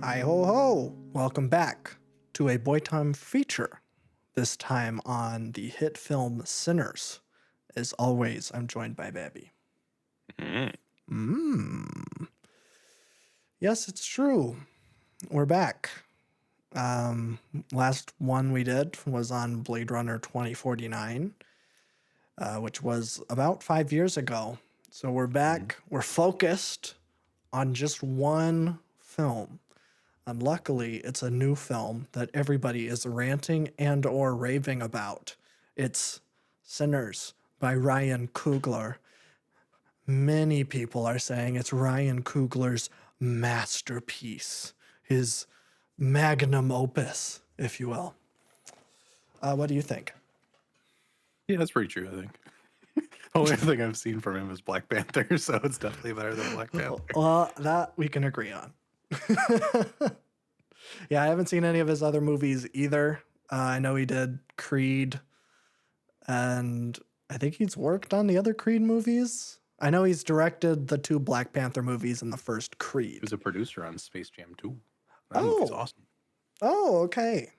Hi ho ho! Welcome back to a Boy Time feature, this time on the hit film Sinners. As always, I'm joined by Babby. Mm. Yes, it's true. We're back. Last one we did was on Blade Runner 2049, which was about 5 years ago. So we're back. We're focused on just one film. And luckily, it's a new film that everybody is ranting and or raving about. It's Sinners by Ryan Coogler. Many people are saying it's Ryan Coogler's masterpiece, his magnum opus, if you will. What do you think? Yeah, that's pretty true, I think. Only thing I've seen from him is Black Panther, so it's definitely better than Black Panther. Well, that we can agree on. Yeah, I haven't seen any of his other movies either. I know he did Creed, and I think he's worked on the other Creed movies. I know he's directed the two Black Panther movies and the first He Creed. was a producer on Space Jam 2. That movie's awesome. Oh, okay.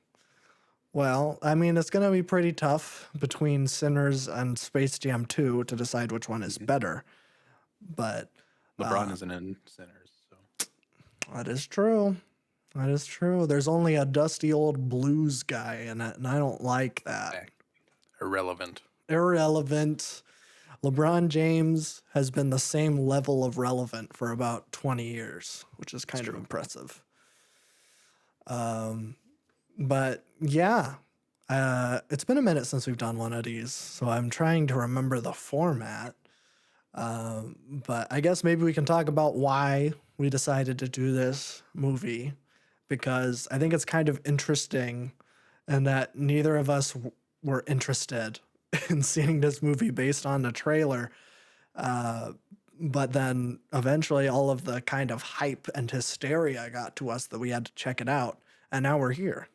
Well, I mean, it's going to be pretty tough between Sinners and Space Jam 2 to decide which one is better. But LeBron isn't in Sinners, so that is true. That is true. There's only a dusty old blues guy in it, and I don't like that. irrelevant. Irrelevant. LeBron James has been the same level of relevant for about 20 years, which is kind of impressive. But yeah, it's been a minute since we've done one of these, so I'm trying to remember the format. But I guess maybe we can talk about why we decided to do this movie, because I think it's kind of interesting and that neither of us were interested in seeing this movie based on the trailer. But then eventually all of the kind of hype and hysteria got to us that we had to check it out. And now we're here.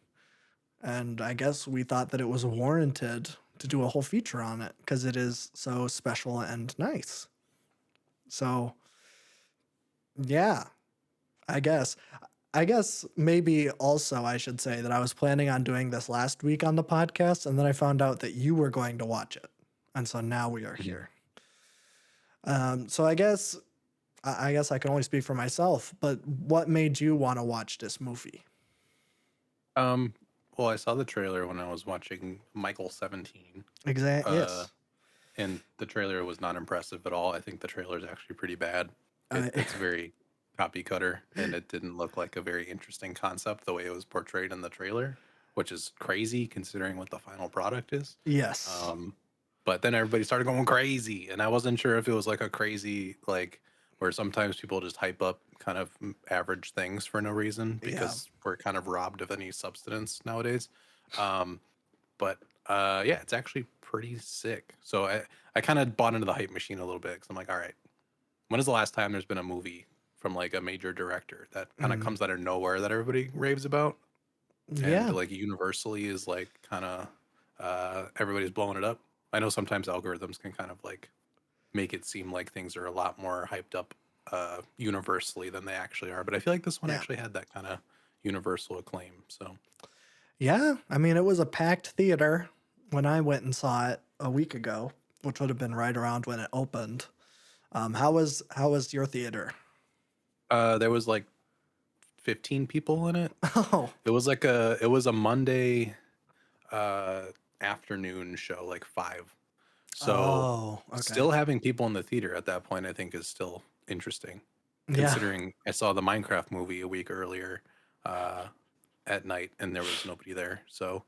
And I guess we thought that it was warranted to do a whole feature on it because it is so special and nice. So, yeah, I guess. I guess maybe also I should say that I was planning on doing this last week on the podcast, and then I found out that you were going to watch it. And so now we are here. So I guess I can only speak for myself, but what made you want to watch this movie? Well, I saw the trailer when I was watching Michael 17. Yes. And the trailer was not impressive at all. I think the trailer is actually pretty bad. It's very copy cutter, and it didn't look like a very interesting concept the way it was portrayed in the trailer, which is crazy considering what the final product is. Yes. But then everybody started going crazy, and I wasn't sure if it was like a crazy, like, where sometimes people just hype up kind of average things for no reason because we're kind of robbed of any substance nowadays. Yeah, it's actually pretty sick. So I kind of bought into the hype machine a little bit because I'm like, all right, when is the last time there's been a movie from like a major director that kind of comes out of nowhere that everybody raves about and Yeah. like universally is like kind of everybody's blowing it up? I know sometimes algorithms can kind of like make it seem like things are a lot more hyped up universally than they actually are, but I feel like this one actually had that kind of universal acclaim. So Yeah. I mean, it was a packed theater when I went and saw it a week ago, which would have been right around when it opened. How was your theater? there was like 15 people in it. Oh, It was a Monday afternoon show, like 5. So okay. still having people in the theater at that point, I think, is still interesting. Yeah. Considering I saw the Minecraft movie a week earlier at night, and there was nobody there. So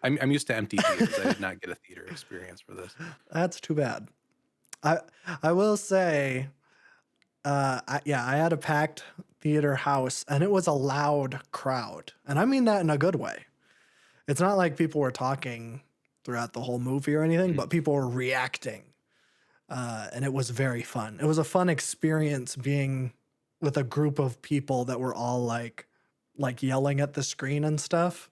I'm used to empty theaters. I did not get a theater experience for this. That's too bad. I will say, I had a packed theater house, and it was a loud crowd, and I mean that in a good way. It's not like people were talking throughout the whole movie or anything, but people were reacting, and it was very fun. It was a fun experience being with a group of people that were all like yelling at the screen and stuff,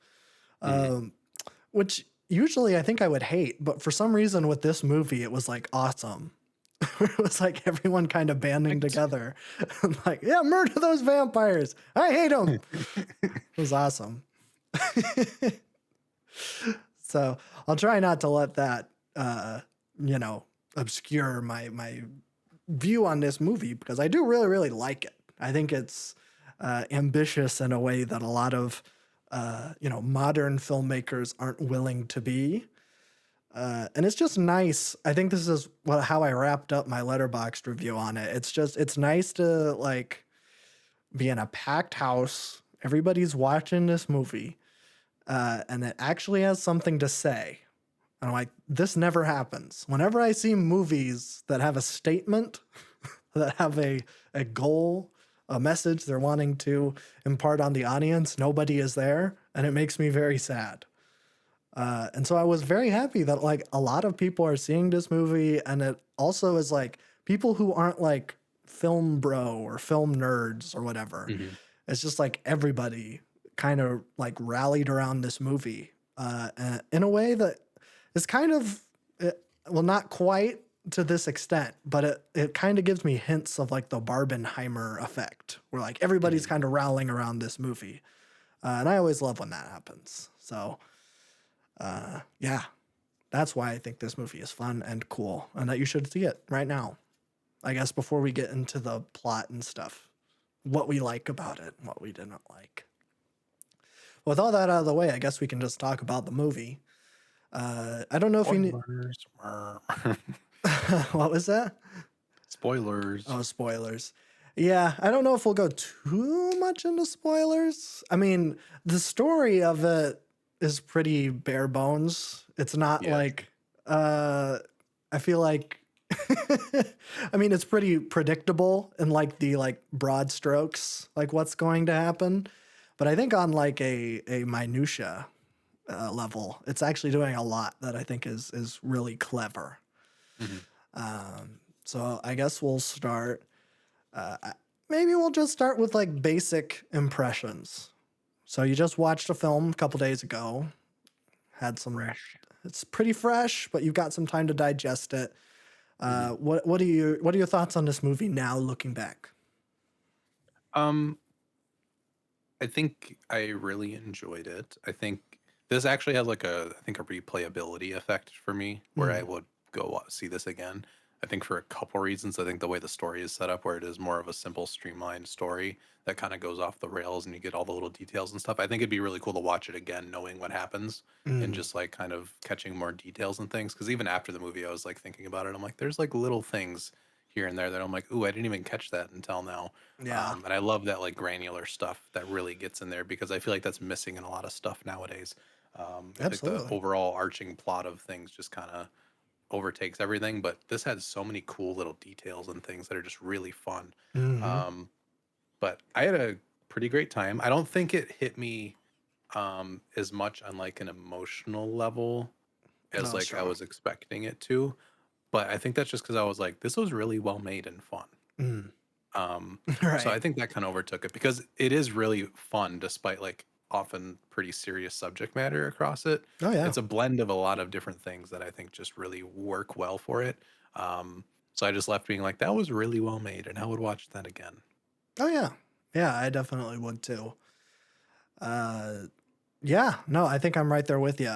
which usually I think I would hate, but for some reason with this movie, it was like awesome. It was like everyone kind of banding Perfect. together. I'm like, yeah, murder those vampires. I hate them. It was awesome. So I'll try not to let that, you know, obscure my view on this movie because I do really, really like it. I think it's ambitious in a way that a lot of, modern filmmakers aren't willing to be. And it's just nice. I think this is how I wrapped up my letterboxd review on it. It's nice to like be in a packed house. Everybody's watching this movie, and it actually has something to say. And I'm like, this never happens. Whenever I see movies that have a statement, that have a goal, a message they're wanting to impart on the audience, nobody is there, and it makes me very sad. And so I was very happy that like a lot of people are seeing this movie, and it also is like people who aren't like film bro or film nerds or whatever. Hmm. It's just like everybody kind of like rallied around this movie in a way that is kind of, well, not quite to this extent, but it kind of gives me hints of like the Barbenheimer effect, where like everybody's Hmm. kind of rallying around this movie. And I always love when that happens. So, yeah, that's why I think this movie is fun and cool and that you should see it right now. I guess before we get into the plot and stuff, what we like about it and what we didn't like. With all that out of the way, I guess we can just talk about the movie. I don't know if you need. Spoilers. What was that? Spoilers. Oh, spoilers. Yeah, I don't know if we'll go too much into spoilers. I mean, the story of it is pretty bare bones. It's not Yeah. like I feel like I mean, it's pretty predictable in like the like broad strokes, like what's going to happen. But I think on like a minutia level, it's actually doing a lot that I think is really clever. Hmm. So I guess we'll start. Maybe we'll just start with like basic impressions. So you just watched a film a couple days ago, had some. Fresh. It's pretty fresh, but you've got some time to digest it. Hmm. What are your thoughts on this movie now, looking back? Um, I think I really enjoyed it. I think this actually has like a replayability effect for me where I Mm, would see this again. I think for a couple reasons. I think the way the story is set up, where it is more of a simple, streamlined story that kind of goes off the rails and you get all the little details and stuff. I think it'd be really cool to watch it again, knowing what happens and mm, just like kind of catching more details and things. Because even after the movie, I was like thinking about it. I'm like, there's like little things here and there that I'm like, ooh, I didn't even catch that until now. yeah, And I love that like granular stuff that really gets in there because I feel like that's missing in a lot of stuff nowadays. I feel like the absolutely. overall arching plot of things just kind of overtakes everything, but this had so many cool little details and things that are just really fun. Hmm. Um, but I had a pretty great time. I don't think it hit me as much on like an emotional level as Oh, like I sure. was expecting it to. But I think that's just because I was like, this was really well made and fun. Mm. Um, so I Right. think that kind of overtook it because it is really fun despite like often pretty serious subject matter across it. Oh yeah. It's a blend of a lot of different things that I think just really work well for it. So I just left being like, that was really well made, and I would watch that again. Oh yeah. Yeah, I definitely would too. Uh, yeah. No, I think I'm right there with you.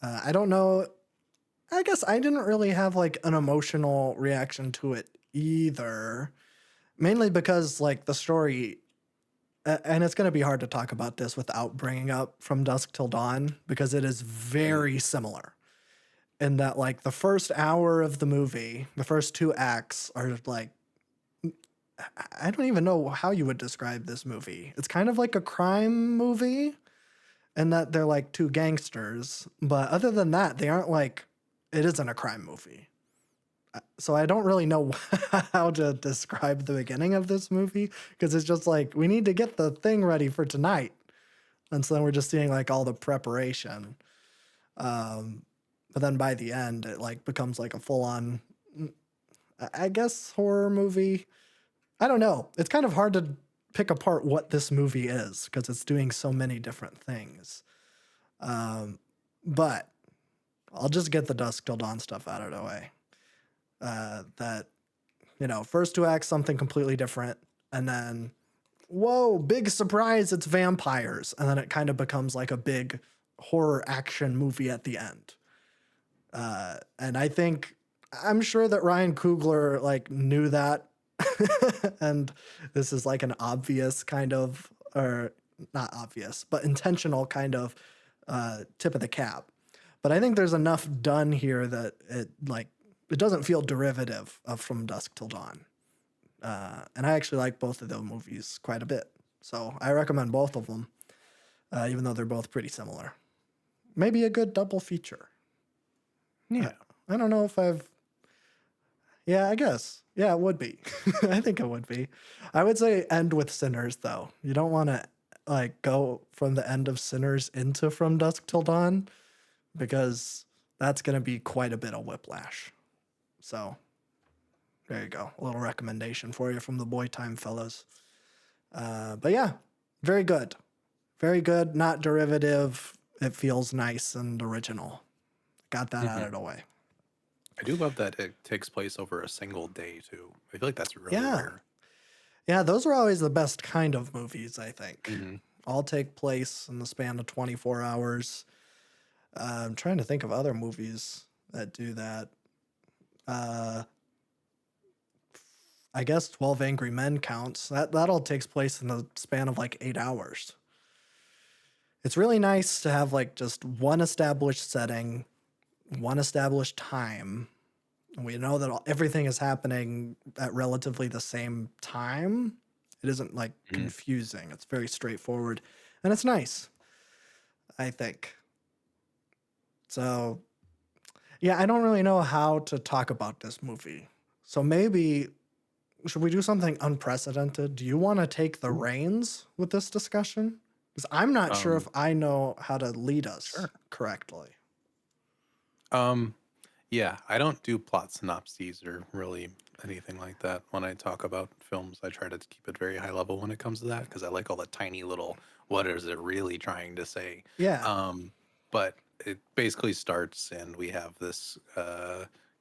I don't know. I guess I didn't really have like an emotional reaction to it either. Mainly because like the story, and it's going to be hard to talk about this without bringing up From Dusk Till Dawn because it is Mhm. very similar in that like the first hour of the movie, the first two acts are like I don't even know how you would describe this movie. It's kind of like a crime movie and that they're like two gangsters, but other than that, they aren't like it isn't a crime movie. So I don't really know how to describe the beginning of this movie because it's just like we need to get the thing ready for tonight. And so then we're just seeing like all the preparation. Um, but then by the end, it like becomes like a full on, I guess, horror movie. I don't know. It's kind of hard to pick apart what this movie is because it's doing so many different things. Um, but I'll just get the Dusk Till Dawn stuff out of the way. That first two acts, something completely different. And then, whoa, big surprise, it's vampires. And then it kind of becomes like a big horror action movie at the end. And I'm sure that Ryan Coogler like knew that. And this is like an obvious kind of, or not obvious, but intentional kind of tip of the cap. But I think there's enough done here that it doesn't feel derivative of From Dusk Till Dawn. And I actually like both of those movies quite a bit. So I recommend both of them, even though they're both pretty similar. Maybe a good double feature. Yeah. I don't know if yeah, I guess. Yeah, it would be. I think it would be. I would say end with Sinners, though. You don't want to like go from the end of Sinners into From Dusk Till Dawn, because that's going to be quite a bit of whiplash. So there you go. A little recommendation for you from the Boy Time fellas. But yeah, very good. Very good. Not derivative. It feels nice and original. Got that out of the way. I do love that it takes place over a single day too. I feel like that's really Yeah. rare. Yeah, those are always the best kind of movies, I think. Mhm. All take place in the span of 24 hours. I'm trying to think of other movies that do that. I guess 12 Angry Men counts. That all takes place in the span of like 8 hours. It's really nice to have like just one established setting, one established time. And we know that everything is happening at relatively the same time. It isn't like confusing. It's very straightforward. And it's nice, I think. So, yeah, I don't really know how to talk about this movie. So maybe, should we do something unprecedented? Do you want to take the reins with this discussion? Because I'm not sure if I know how to lead us correctly. Yeah, I don't do plot synopses or really anything like that when I talk about films. I try to keep it very high level when it comes to that because I like all the tiny little what is it really trying to say. Yeah. But it basically starts and we have this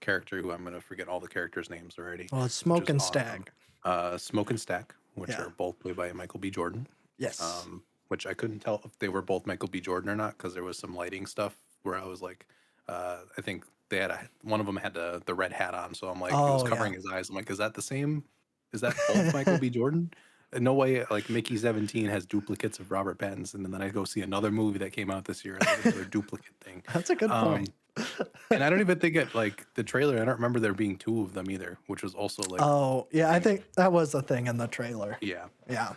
character who I'm gonna forget all the characters' names already. Well, it's which Smoke is and awesome. Stag. Smoke and Stack, which Yeah. are both played by Michael B. Jordan. Yes. Which I couldn't tell if they were both Michael B. Jordan or not because there was some lighting stuff where I was like, I think they had one of them had the red hat on, so I'm like, it was Oh, covering yeah. his eyes. I'm like, is that the same? Is that both Michael B. Jordan? No way. Like Mickey 17 has duplicates of Robert Pattinson, and then I go see another movie that came out this year, and there's another duplicate thing. That's a good point. And I don't even think it like the trailer. I don't remember there being two of them either, which was also like, Oh, yeah, I think that was a thing in the trailer. yeah. Yeah.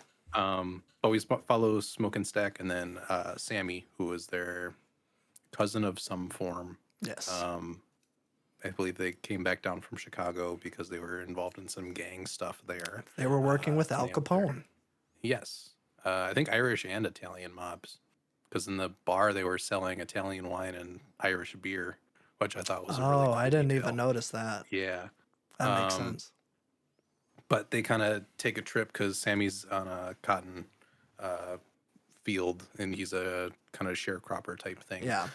But we follow Smoke and Stack, and then Sammy, who is their cousin of some form. Yes. I believe they came back down from Chicago because they were involved in some gang stuff there. They were working with Al they were- Capone. Yes, I think Irish and Italian mobs, because in the bar they were selling Italian wine and Irish beer, which I thought was a really Oh, cool I didn't detail. even notice that. Yeah, That makes Um, sense. but they kind of take a trip because Sammy's on a cotton uh, field and he's a kind of sharecropper type thing. Yeah.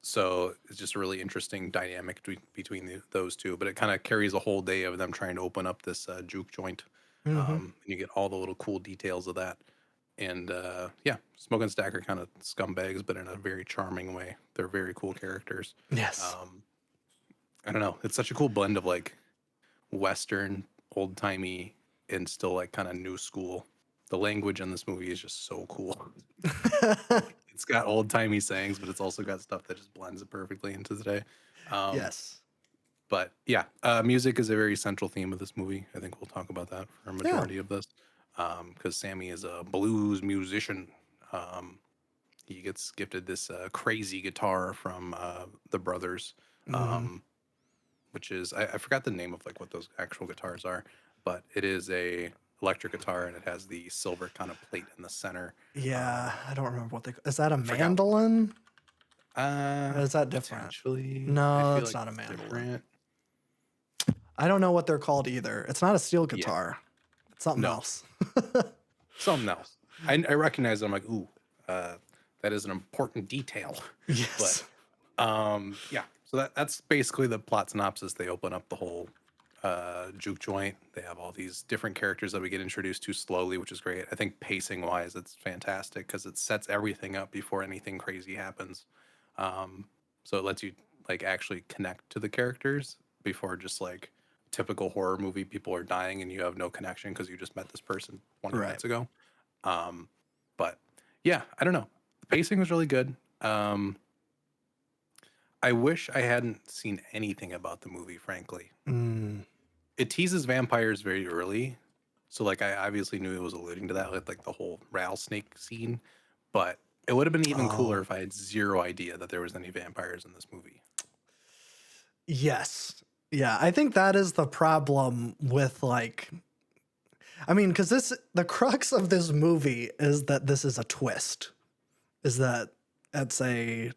So it's just a really interesting dynamic between those two. But it kind of carries a whole day of them trying to open up this juke joint. And you get all the little cool details of that. And yeah, Smoke and Stack are kind of scumbags, but in a very charming way. They're very cool characters. Yes. I don't know. It's such a cool blend of like Western, old timey, and still like kind of new school. The language in this movie is just so cool. It's got old timey sayings, but it's also got stuff that just blends it perfectly into today. Yes. But yeah, music is a very central theme of this movie. I think we'll talk about that for a majority of this, because Sammy is a blues musician. He gets gifted this crazy guitar from the brothers, which is I forgot the name of like what those actual guitars are, but it is a electric guitar and it has the silver kind of plate in the center. Yeah, I don't remember what is that a forgot. mandolin? Or is that different? Potentially. No, I feel it's not a it's mandolin. different. I don't know what they're called either. It's not a steel guitar. It's something No. else. Something else. I recognize it. I'm like, ooh, that is an important detail. Yes. But yeah, so that's basically the plot synopsis. They open up the whole juke joint. They have all these different characters that we get introduced to slowly, which is great. I think pacing wise, it's fantastic because it sets everything up before anything crazy happens. Um, so it lets you like actually connect to the characters before just like typical horror movie, people are dying and you have no connection because you just met this person 20 Right. minutes ago. Um, but yeah, I don't know. The pacing was really good. I wish I hadn't seen anything about the movie, frankly. Mm. It teases vampires very early. So like I obviously knew it was alluding to that with like the whole rattlesnake scene, but it would have been even cooler Oh, if I had zero idea that there was any vampires in this movie. yes. Yeah, I think that is the problem with like, I mean, because the crux of this movie is that this is a twist. Is that it's a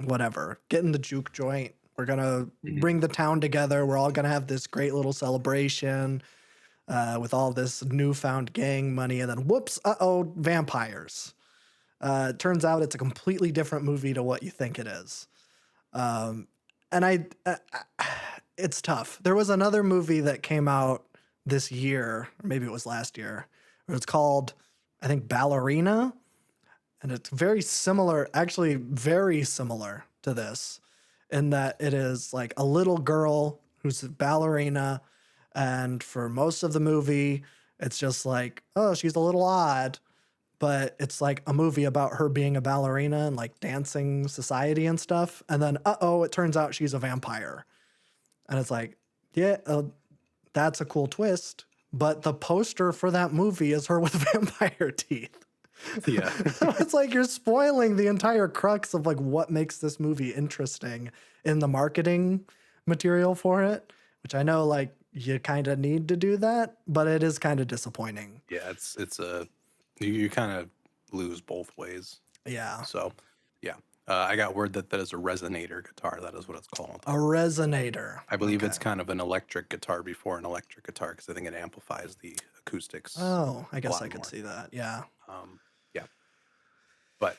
whatever, get in the juke joint. We're gonna Mhm. bring the town together. We're all gonna have this great little celebration with all this newfound gang money, and then whoops, vampires. It turns out it's a completely different movie to what you think it is. Um, and it's tough. There was another movie that came out this year, or maybe it was last year. It's called, I think, Ballerina, and it's very similar, actually very similar to this, in that it is like a little girl who's a ballerina, and for most of the movie, it's just like, oh, she's a little odd, but it's like a movie about her being a ballerina and like dancing society and stuff. And then, it turns out she's a vampire. And it's like, yeah, that's a cool twist. But the poster for that movie is her with vampire teeth. Yeah. It's like you're spoiling the entire crux of like what makes this movie interesting in the marketing material for it, which I know like you kind of need to do that, but it is kind of disappointing. Yeah, it's a you kind of lose both ways. Yeah. So, yeah. I got word that that is a resonator guitar. That is what it's called. A resonator. I believe Okay. it's kind of an electric guitar before an electric guitar because I think it amplifies the acoustics Oh, I a guess I lot could more. see that. Yeah. Yeah, but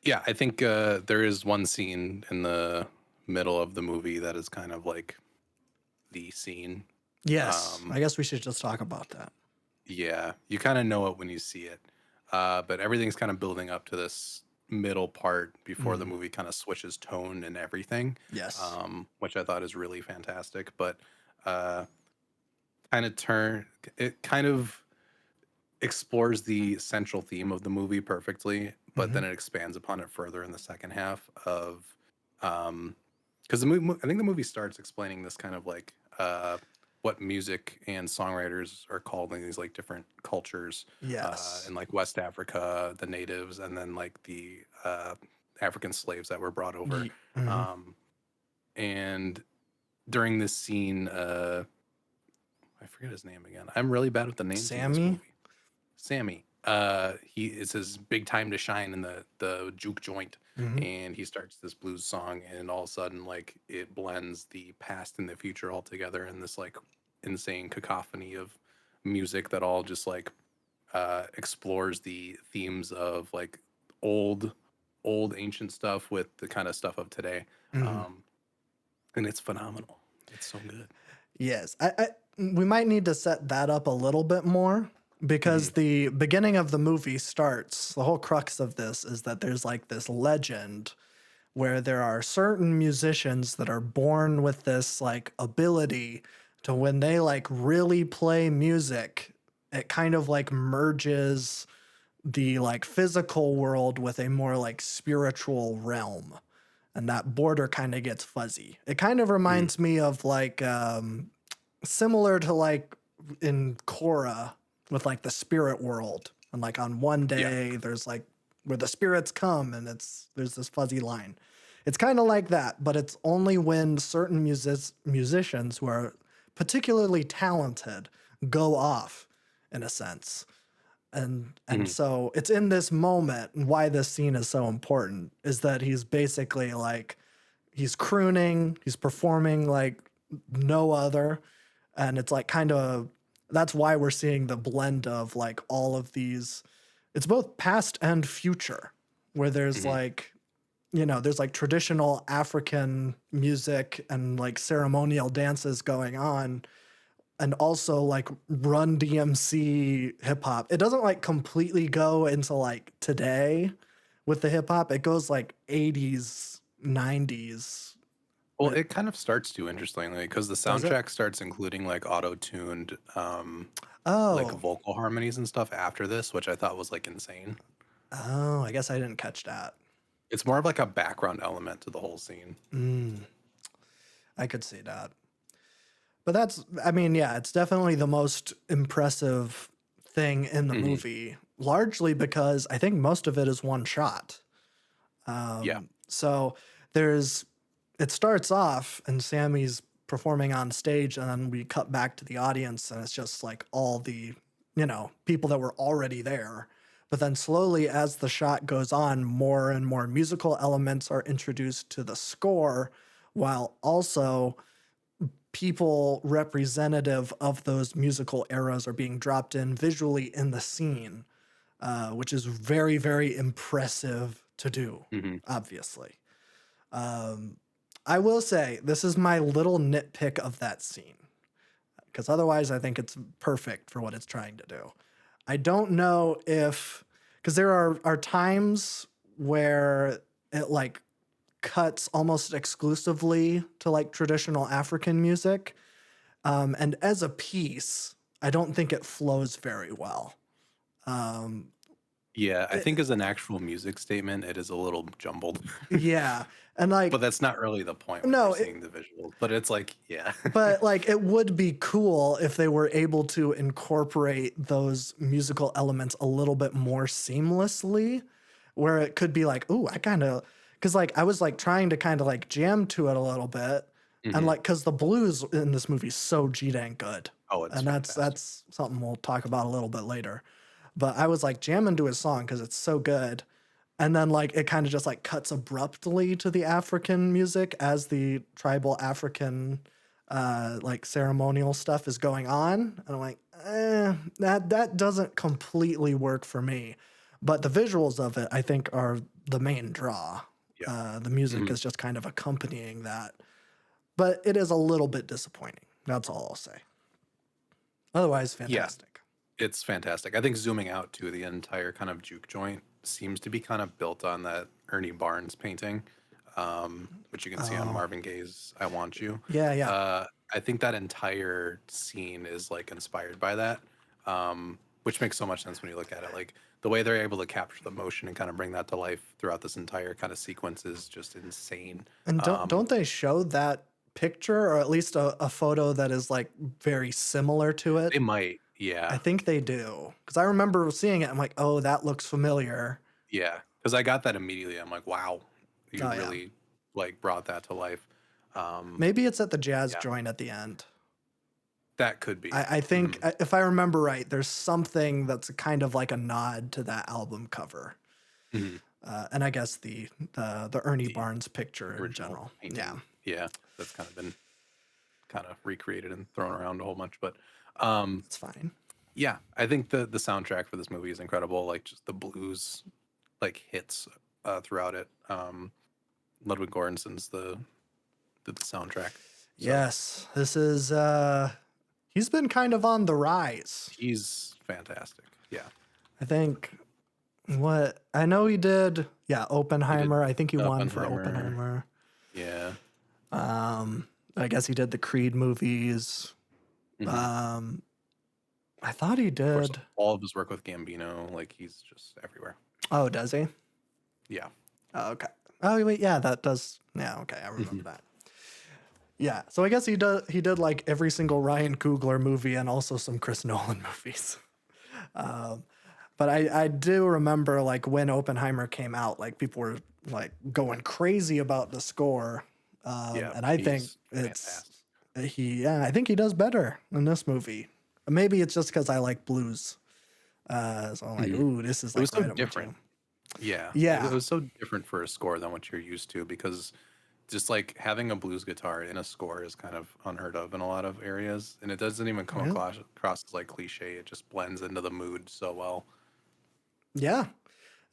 yeah, I think there is one scene in the middle of the movie that is kind of like the scene. Yes. Um, I guess we should just talk about that. yeah, you kind of know it when you see it, but everything's kind of building up to this middle part before the Mm. movie kind of switches tone and everything, Yes. which I thought is really fantastic. But uh, kind of it kind of explores the central theme of the movie perfectly, but Hmm. then it expands upon it further in the second half of because the movie I think the movie starts explaining this kind of like what music and songwriters are called in these like different cultures Yes. in like West Africa, the natives, and then like the African slaves that were brought over. Mhm. Um, and during this scene, I forget his name again. I'm really bad with the names in this Sammy. movie. Sammy. He it's his big time to shine in the juke joint, Hmm. and he starts this blues song, and all of a sudden, like it blends the past and the future all together in this like insane cacophony of music that all just like explores the themes of like old, old ancient stuff with the kind of stuff of today, Hmm. um, and it's phenomenal. It's so good. Yes. We might need to set that up a little bit more Hmm. because the beginning of the movie starts, the whole crux of this is that there's like this legend where there are certain musicians that are born with this like ability to when they like really play music, it kind of like merges the like physical world with a more like spiritual realm, and that border kind of gets fuzzy. It kind of Mm. reminds me of like similar to like in Korra with like the spirit world, and like on one Yeah. day there's like where the spirits come and there's this fuzzy line. It's kind of like that, but it's only when certain musicians who are particularly talented go off in a sense. And Mhm. so it's in this moment, and why this scene is so important is that he's basically like he's crooning, he's performing like no other, and it's like kind of that's why we're seeing the blend of like all of these, it's both past and future, where there's Mhm. like there's like traditional African music and like ceremonial dances going on, and also like Run DMC hip hop. It doesn't like completely go into like today with the hip hop. It goes like 80s, 90s. Well, With, it kind of starts to interestingly because the does it? soundtrack starts including like auto-tuned like Oh, vocal harmonies and stuff after this, which I thought was like insane. oh, I guess I didn't catch that. It's more of like a background element to the whole scene. Mm, I could see that. But that's, I mean, yeah, it's definitely the most impressive thing in the Hmm. movie, largely because I think most of it is one shot. Yeah. So there's, it starts off and Sammy's performing on stage, and then we cut back to the audience, and it's just like all the, people that were already there. But then slowly, as the shot goes on, more and more musical elements are introduced to the score, while also people representative of those musical eras are being dropped in visually in the scene, which is very, very impressive to do, Hmm. obviously. Um, I will say this is my little nitpick of that scene, because otherwise I think it's perfect for what it's trying to do. I don't know if, because there are times where it like cuts almost exclusively to like traditional African music. And as a piece, I don't think it flows very well. Um, Yeah, I think it- as an actual music statement, it is a little jumbled. yeah. And But like, that's not really the point when you're no, seeing the visuals. But it's like, yeah. but like it would be cool if they were able to incorporate those musical elements a little bit more seamlessly, where it could be like, ooh, I kind of, because like I was like trying to kind of like jam to it a little bit, and Hmm. like because the blues in this movie is so g dang good, Oh, it's and that's fantastic. that's something we'll talk about a little bit later. But I was like jamming to his song because it's so good, and then like it kind of just like cuts abruptly to the African music as the tribal African like ceremonial stuff is going on, and I'm like, that doesn't completely work for me. But the visuals of it I think are the main draw. Yeah. The music Hmm. is just kind of accompanying that, but it is a little bit disappointing, that's all I'll say. Otherwise Yeah. fantastic. It's fantastic. I think zooming out to the entire kind of juke joint seems to be kind of built on that Ernie Barnes painting, which you can see on Oh, Marvin Gaye's "I Want You." yeah, yeah. I think that entire scene is like inspired by that, which makes so much sense when you look at it. Like the way they're able to capture the motion and kind of bring that to life throughout this entire kind of sequence is just insane. And don't Um, don't they show that picture, or at least a photo that is like very similar to they it? might, I yeah, think they do. Because I remember seeing it. I'm like, oh, that looks familiar. yeah, because I got that immediately. I'm like, wow, you Oh yeah. really like brought that to life. Um, Maybe it's at the jazz yeah, joint at the end. that could be. I think Mhm. if I remember right, there's something that's kind of like a nod to that album cover. Mhm. And I guess the Ernie The Barnes picture in original general. Yeah, painting, yeah, that's kind of been kind of recreated and thrown around a whole bunch. But um, it's fine. yeah, I think the soundtrack for this movie is incredible. Like just the blues, like hits throughout it. Ludwig Göransson's the soundtrack, so Yes, this is he's been kind of on the rise. he's fantastic. Yeah, I think what I know he did, yeah, he did Oppenheimer. I think he won for Oppenheimer. Oppenheimer. Yeah. I guess he did the Creed movies. Hmm. Um, I thought he Of course, did. all of his work with Gambino, like he's just everywhere. Oh, does he? Yeah. Oh, okay. Oh, wait, yeah, that does. Yeah, okay, I remember Hmm. that. Yeah, so I guess he did like every single Ryan Coogler movie and also some Chris Nolan movies. Um, but I do remember like when Oppenheimer came out, like people were like going crazy about the score. Yeah, And I think he's it's fantastic. I think he does better in this movie. Maybe it's just because I like blues. So I'm like, Hmm. ooh, this is It was like so right up my different. jam. Yeah, it Yeah. was so different for a score than what you're used to because just like having a blues guitar in a score is kind of unheard of in a lot of areas, and it doesn't even come Yeah. across as like cliche. It just blends into the mood so well. Yeah.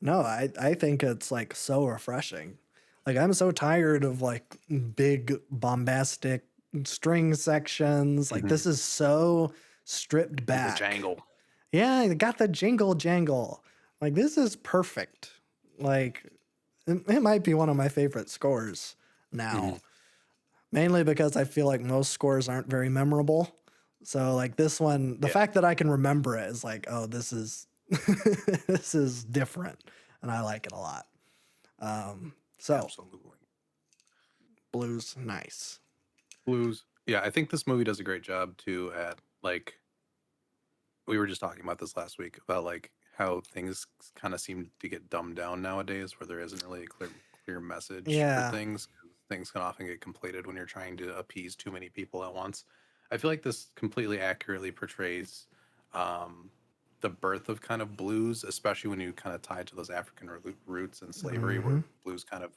No, I think it's like so refreshing. Like I'm so tired of like big bombastic string sections. Like Mhm. this is so stripped With the back. jangle. Yeah, it got the jingle jangle. Like this is perfect. Like it might be one of my favorite scores now, Mhm. mainly because I feel like most scores aren't very memorable. So like this one, the Yeah, fact that I can remember it is like, oh, this is this is different, and I like it a lot. So absolutely. blues, nice. Blues. Yeah, I think this movie does a great job too at like we were just talking about this last week about like how things kind of seem to get dumbed down nowadays where there isn't really a clear message for Yeah, things 'cause things can often get conflated when you're trying to appease too many people at once. I feel like this completely accurately portrays um the birth of kind of blues, especially when you kind of tie to those African roots and slavery where hmm, blues kind of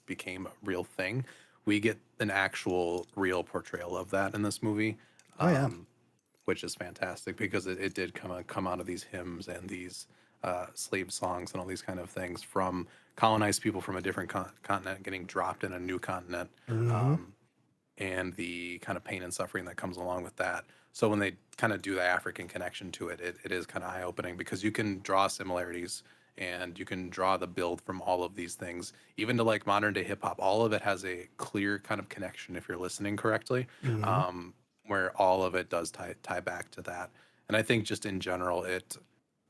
became a real thing. We get an actual real portrayal of that in this movie. oh yeah, Um which is fantastic because it did come out of these hymns and these slave songs and all these kind of things from colonized people from a different continent getting dropped in a new continent, hmm, um, and the kind of pain and suffering that comes along with that. So when they kind of do the African connection to it, it is kind of eye opening because you can draw similarities and you can draw the build from all of these things, even to like modern day hip hop. All of it has a clear kind of connection if you're listening correctly, hmm, um, where all of it does tie back to that. And I think just in general, it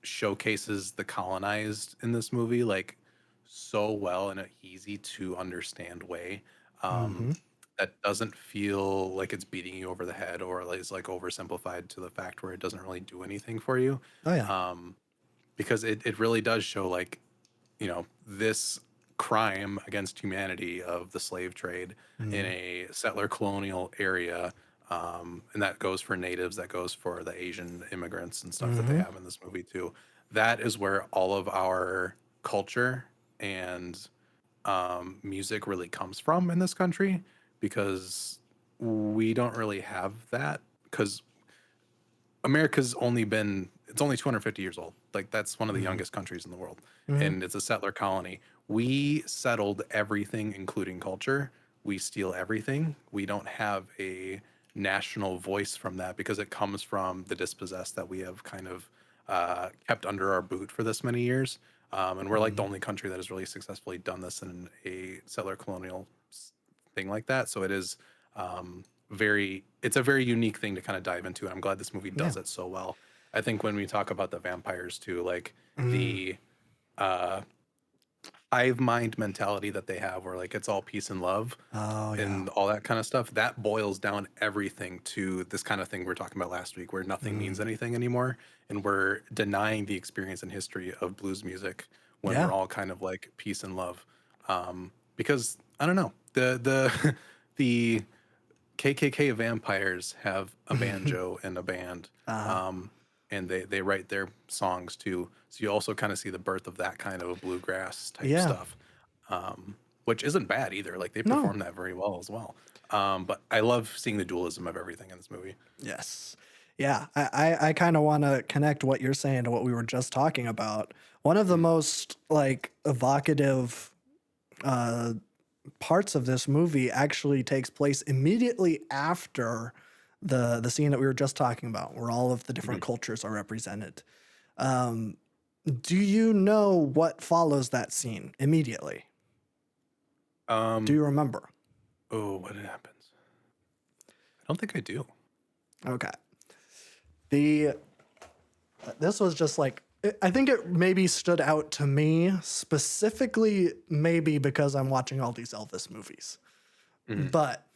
showcases the colonized in this movie like so well in an easy to understand way. Um, hmm, that doesn't feel like it's beating you over the head or like is like oversimplified to the fact where it doesn't really do anything for you. oh yeah, Um, because it really does show like, you know, this crime against humanity of the slave trade in hmm, a settler colonial area. And that goes for natives, that goes for the Asian immigrants and stuff that they hmm, have in this movie too. That is where all of our culture and music really comes from in this country because we don't really have that because America's only been it's only 250 years old. Like that's one of the hmm, youngest countries in the world hmm, and it's a settler colony. We settled everything including culture. We steal everything. We don't have a national voice from that because it comes from the dispossessed that we have kind of kept under our boot for this many years. And we're like the hmm, only country that has really successfully done this in a settler colonial thing like that. So it is it's a very unique thing to kind of dive into. And I'm glad this movie yeah, does it so well. I think when we talk about the vampires too, like mm, the uh hive mind mentality that they have where like it's all peace and love oh yeah, and all that kind of stuff, that boils down everything to this kind of thing we're talking about last week where nothing means mm, anything anymore and we're denying the experience and history of blues music when we're yeah, all kind of like peace and love. Because I don't know, the the KKK vampires have a banjo and a band, uh, um, and they write their songs too. So you also kind of see the birth of that kind of bluegrass type yeah, stuff, which isn't bad either. Like they no, perform that very well as well. But I love seeing the dualism of everything in this movie. yes, yeah. I kind of want to connect what you're saying to what we were just talking about. One of the Mhm. most like evocative uh, parts of this movie actually takes place immediately after the scene that we were just talking about, where all of the different Mhm. cultures are represented. Um, do you know what follows that scene immediately? Do Um, you remember? oh, what happens? I don't think I do. Okay. The this was just like I think it maybe stood out to me specifically maybe because I'm watching all these Elvis movies. Mhm. But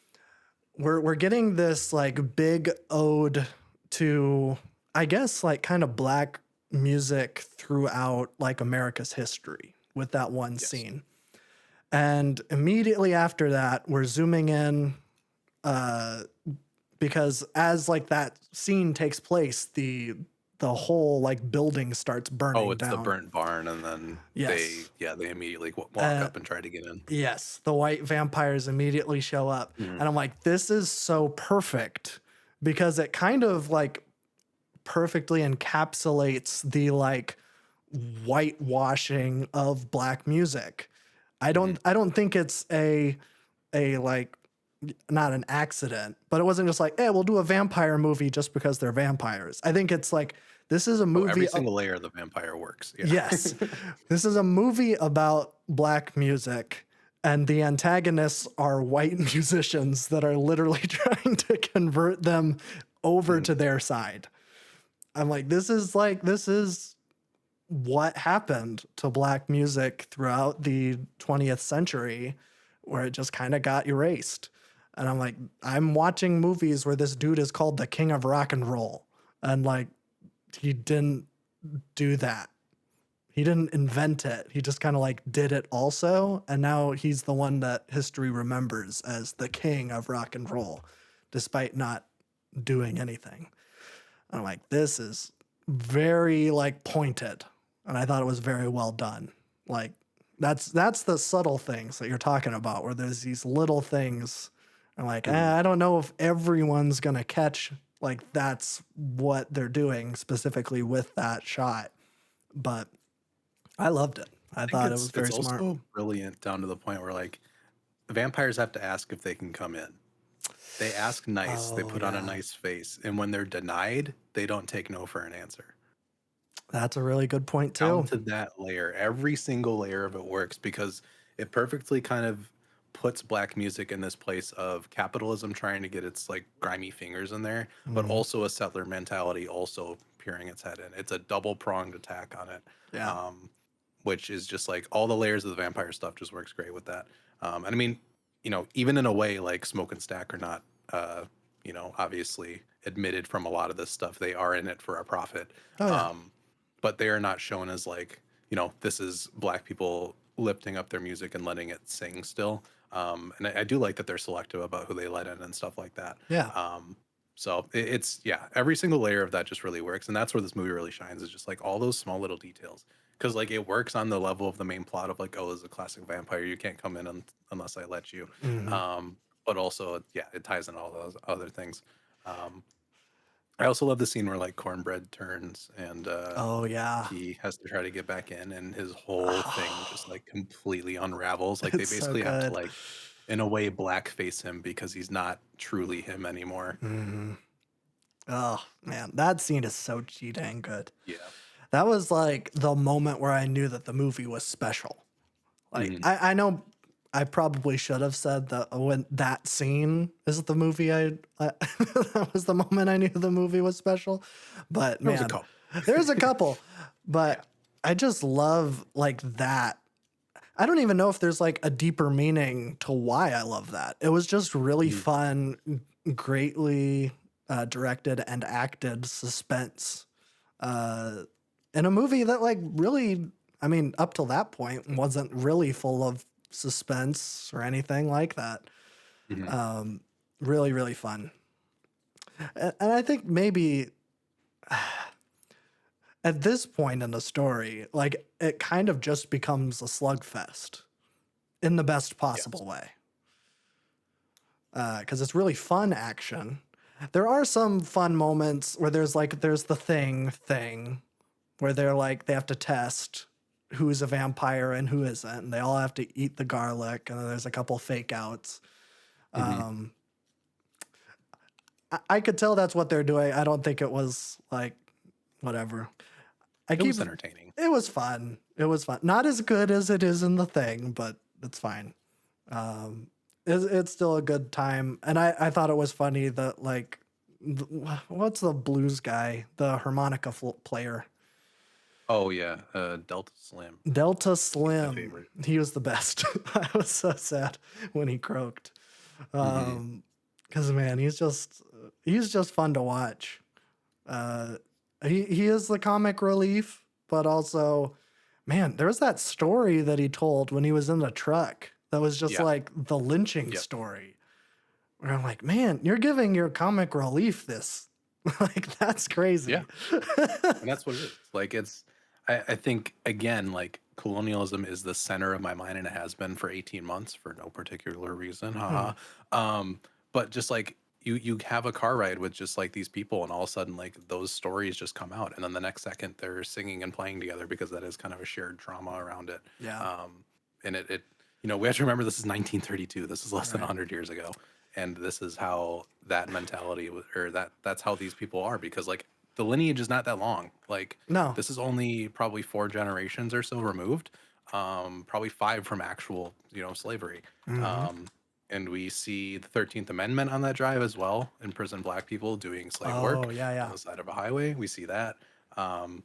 we're getting this like big ode to I guess like kind of black music throughout like America's history with that one Yes. scene. And immediately after that, we're zooming in uh because as like that scene takes place, the whole like building starts Oh, burning it's the down. burnt barn, and then Yes. they immediately walk Uh up and try to get in. yes, the white vampires immediately show up. Mhm. And I'm like, this is so perfect because it kind of like perfectly encapsulates the like whitewashing of black music. Hmm. I don't think it's a like not an accident, but it wasn't just like, hey, we'll do a vampire movie just because they're vampires. I think it's like this is a Oh, every movie. single layer of the vampire works. Yeah. Yes, this is a movie about black music, and the antagonists are white musicians that are literally trying to convert them over Mhm. to their side. I'm like, this is what happened to black music throughout the 20th century, where it just kind of got erased. And I'm like, I'm watching movies where this dude is called the king of rock and roll. And like, he didn't do that. He didn't invent it. He just kind of like did it also. And now he's the one that history remembers as the king of rock and roll, despite not doing anything. And I'm like, this is very like pointed. And I thought it was very well done. Like that's the subtle things that you're talking about, where there's these little things. I'm like, Mhm. I don't know if everyone's gonna catch like that's what they're doing specifically with that shot. But I loved it. I I think thought it was it's very smart. also brilliant down to the point where like vampires have to ask if they can come in. They ask nice, they Oh put on a yeah. nice face, and when they're denied, they don't take no for an answer. That's a really good point Down too. to that layer, every single layer of it works because it perfectly kind of puts black music in this place of capitalism trying to get its like grimy fingers in there, but Mhm. also a settler mentality also peering its head in. It's a double pronged attack on it. Yeah. Um, which is just like all the layers of the vampire stuff just works great with that. And I mean, even in a way, like Smoke and Stack are not, obviously admitted from a lot of this stuff. They are in it for a profit, Oh yeah. um, but they are not shown as like, this is black people lifting up their music and letting it sing still. And I do like that they're selective about who they let in and stuff like that. Yeah. Um, so it's yeah, every single layer of that just really works, and that's where this movie really shines. Is just like all those small little details because like it works on the level of the main plot of like, oh, this is a classic vampire, you can't come in unless I let you. Mhm. um but also yeah, it ties in all those other things. um I also love the scene where like Cornbread turns and Oh yeah. he has to try to get back in and his whole thing just like completely unravels. Like they It's so basically have to good. like in a way blackface him because he's not truly him anymore. Mhm. Oh man, that scene is so g dang good. Yeah. That was like the moment where I knew that the movie was special. Like Mhm. I know I probably should have said that when that scene is the movie that was the moment I knew the movie was special. But There was a man, couple. there's a couple. Yeah. But I just love like that. I don't even know if there's like a deeper meaning to why I love that. It was just really Mhm. fun, greatly directed and acted suspense uh, in a movie that like really, I mean, up till that point wasn't really full of suspense or anything like that. Mhm. Um, really, really fun. And I think maybe at this point in the story, like it kind of just becomes a slugfest in the best Yes. possible way. Because it's really fun action. There are some fun moments where there's the thing where they're like they have to test who's a vampire and who isn't, and they all have to eat the garlic, and then there's a couple fake outs. Mhm. Um, I could tell that's what they're doing. I don't think it was like whatever. I It keep was entertaining. it was fun. It was fun. Not as good as it is in the thing, but it's fine. Um, it's still a good time, and I thought it was funny that like what's the blues guy, the harmonica player, Oh yeah, Delta Slim. Delta He's my Slim. favorite. He was the best. I was so sad when he croaked. Mhm. Because man, he's just fun to watch. Uh, he is the comic relief, but also, man, there was that story that he told when he was in the truck that was just Yeah. like the lynching Yep. story. Where I'm like, man, you're giving your comic relief this. Like, that's Yeah. crazy. And that's what it is. Like I think again, like colonialism is the center of my mind and it has been for 18 months for no particular reason. Haha. Mhm. But just like you have a car ride with just like these people and all of a sudden like those stories just come out and then the next second they're singing and playing together because that is kind of a shared drama around it. Yeah. Um and it we have to remember this is 1932. This is less than Right. 100 years ago, and this is how that mentality or that's how these people are because like the lineage is not that long. Like No. this is only probably 4 generations or so removed, probably 5 from actual slavery. Hmm. Um, and we see the 13th Amendment on that drive as well, imprisoned black people doing slave work Oh, yeah, on yeah. the side of a highway. We see that. Um,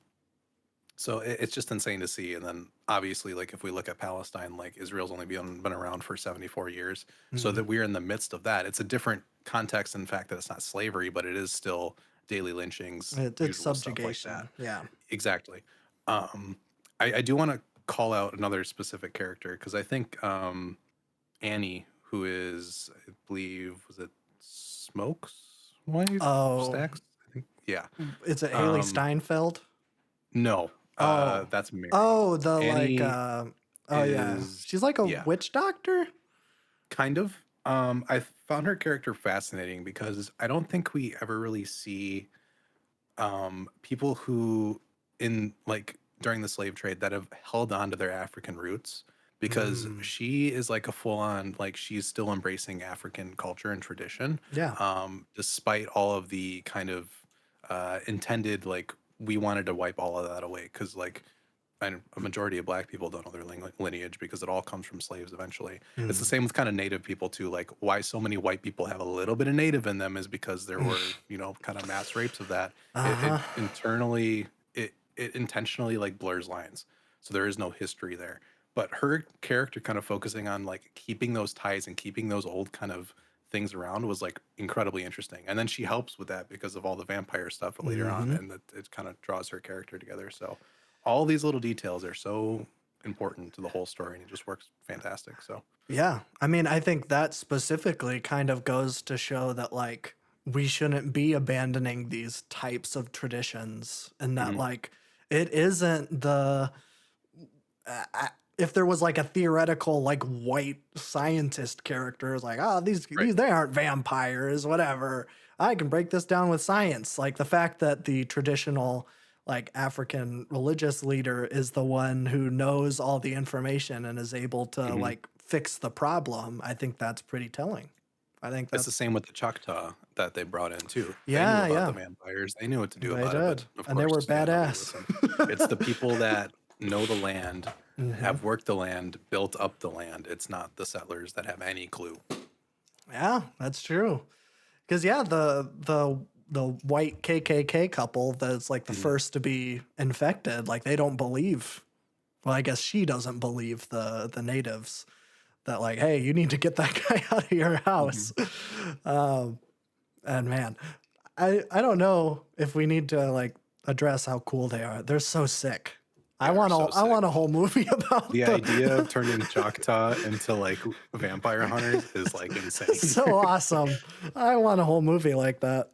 so it's just insane to see. And then obviously, like if we look at Palestine, like Israel's only been around for 74 years. So Hmm. that we're in the midst of that. It's a different context in fact that it's not slavery, but it is still daily lynchings, It's usual stuff like that. subjugation. Yeah. Exactly. Um, I do want to call out another specific character because I think Annie, who is, I believe, was it Smokes wife? Oh, Stacks? I think. Yeah. is it Haley Um, Steinfeld? no, Oh. that's Mary. Oh, the like Annie oh yeah. is, She's like a yeah, witch doctor? kind of. I found her character fascinating because I don't think we ever really see people who in like during the slave trade that have held on to their African roots because Mm. she is like a full on like she's still embracing African culture and tradition Yeah. despite all of the kind of intended like we wanted to wipe all of that away because like and a majority of black people don't know their lineage because it all comes from slaves eventually. It's the Mm. same with kind of native people too. Like why so many white people have a little bit of native in them is because there were, kind of mass rapes of that. It Uh-huh. internally it intentionally like blurs lines. So there is no history there. But her character kind of focusing on like keeping those ties and keeping those old kind of things around was like incredibly interesting. And then she helps with that because of all the vampire stuff later on Hmm. and that it kind of draws her character together. So all these little details are so important to the whole story and it just works fantastic. So Yeah. I mean, I think that specifically kind of goes to show that like we shouldn't be abandoning these types of traditions and that mhm, like it isn't the if there was like a theoretical like white scientist character, it's like, oh, right. these they aren't vampires, whatever. I can break this down with science. Like the fact that the traditional like African religious leader is the one who knows all the information and is able to Mhm. like fix the problem, I think that's pretty telling. I think It's the that's same with the Choctaw that they brought in too. They knew yeah, about the yeah, vampires. They knew what to do they about it, but did, of and they were course, yeah, nobody badass. listened. It's the people that know the land, Hmm. have worked the land, built up the land. It's not the settlers that have any clue. Yeah, that's true. Because yeah, the white KKK couple that's like the Mhm. first to be infected, like they don't believe. Well, I guess she doesn't believe the natives that like, hey, you need to get that guy out of your house. Mhm. Um, and man, I don't know if we need to like address how cool they are. They're so sick. They are so I sick. want a whole movie The about idea of the. turning Choctaw into like vampire hunters is like insane. So awesome. I want a whole movie like that.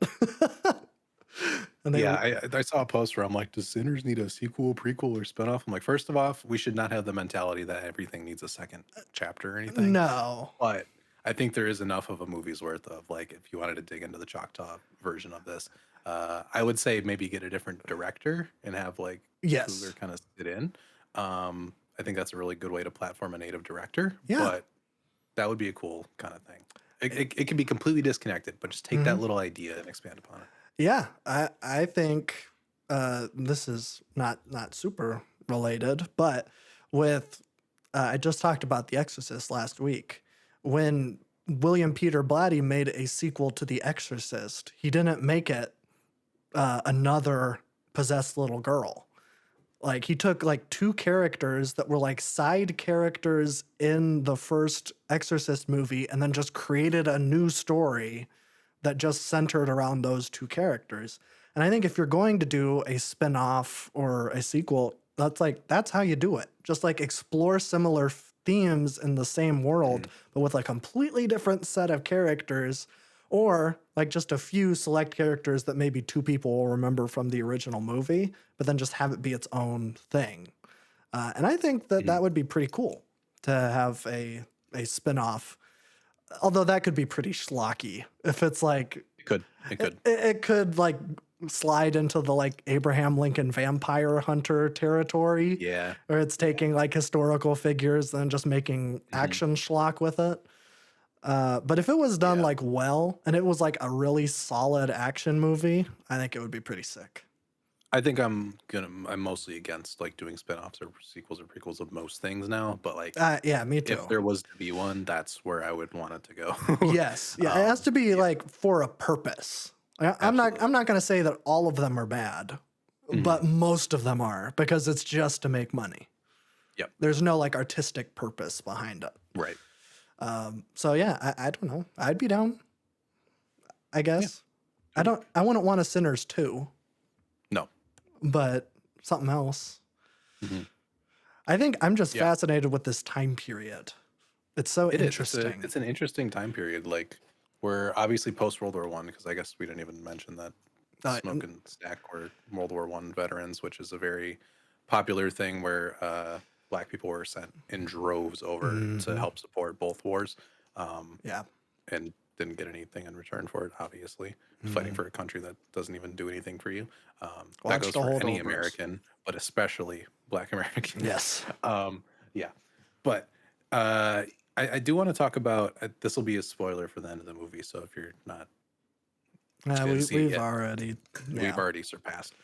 And they Yeah, I saw a post where I'm like, does Sinners need a sequel, prequel, or spinoff? I'm like, first of all, we should not have the mentality that everything needs a second chapter or anything. no. But I think there is enough of a movie's worth of like, if you wanted to dig into the Choctaw version of this, I would say maybe get a different director and have like Coogler Yes. kind of sit in. I think that's a really good way to platform a native director, Yeah. but that would be a cool kind of thing. It can be completely disconnected, but just take that Mhm. little idea and expand upon it. Yeah. I think this is not super related, but with I just talked about The Exorcist last week. When William Peter Blatty made a sequel to The Exorcist, he didn't make it another possessed little girl. Like he took like two characters that were like side characters in the first Exorcist movie and then just created a new story that just centered around those two characters. And I think if you're going to do a spin-off or a sequel, that's how you do it. Just like explore similar themes in the same world, Mhm. but with a completely different set of characters, or like just a few select characters that maybe two people will remember from the original movie, but then just have it be its own thing. And I think that Mhm. that would be pretty cool to have a spin-off, although that could be pretty schlocky if it's like It could. It it, could. it could like slide into the like Abraham Lincoln Vampire Hunter territory, Yeah. where it's taking like historical figures and just making Mhm. action schlock with it. But if it was done Yeah. like well and it was like a really solid action movie, I think it would be pretty sick. I think I'm mostly against like doing spin-offs or sequels or prequels of most things now, but like Yeah, me if too. there was to be one, that's where I would want it to go. Yes, yeah, it has to be Yeah, like for a purpose. I'm absolutely. not gonna say that all of them are bad, Mhm. but most of them are because it's just to make money. Yep. There's no like artistic purpose behind it. Right. So yeah, I don't know. I'd be down, I Yeah. guess. Totally. I wouldn't want a Sinners too, No. but something else. Mhm. I think I'm just Yeah. fascinated with this time period. It's so It is. interesting. It's an interesting time period. Like we're obviously post World War One because I guess we didn't even mention that Smoke N- and Stack were World War One veterans, which is a very popular thing where black people were sent in droves over to mhm. help support both wars, um, Yeah. and didn't get anything in return for it. Obviously, fighting Mhm. for a country that doesn't even do anything for you. That Watched goes the for any holdovers. American, but especially Black Americans. Yes. Yeah, but uh, I do want to talk about. This will be a spoiler for the end of the movie, so if you're not didn't see it We've yet, already, we've yeah, already surpassed.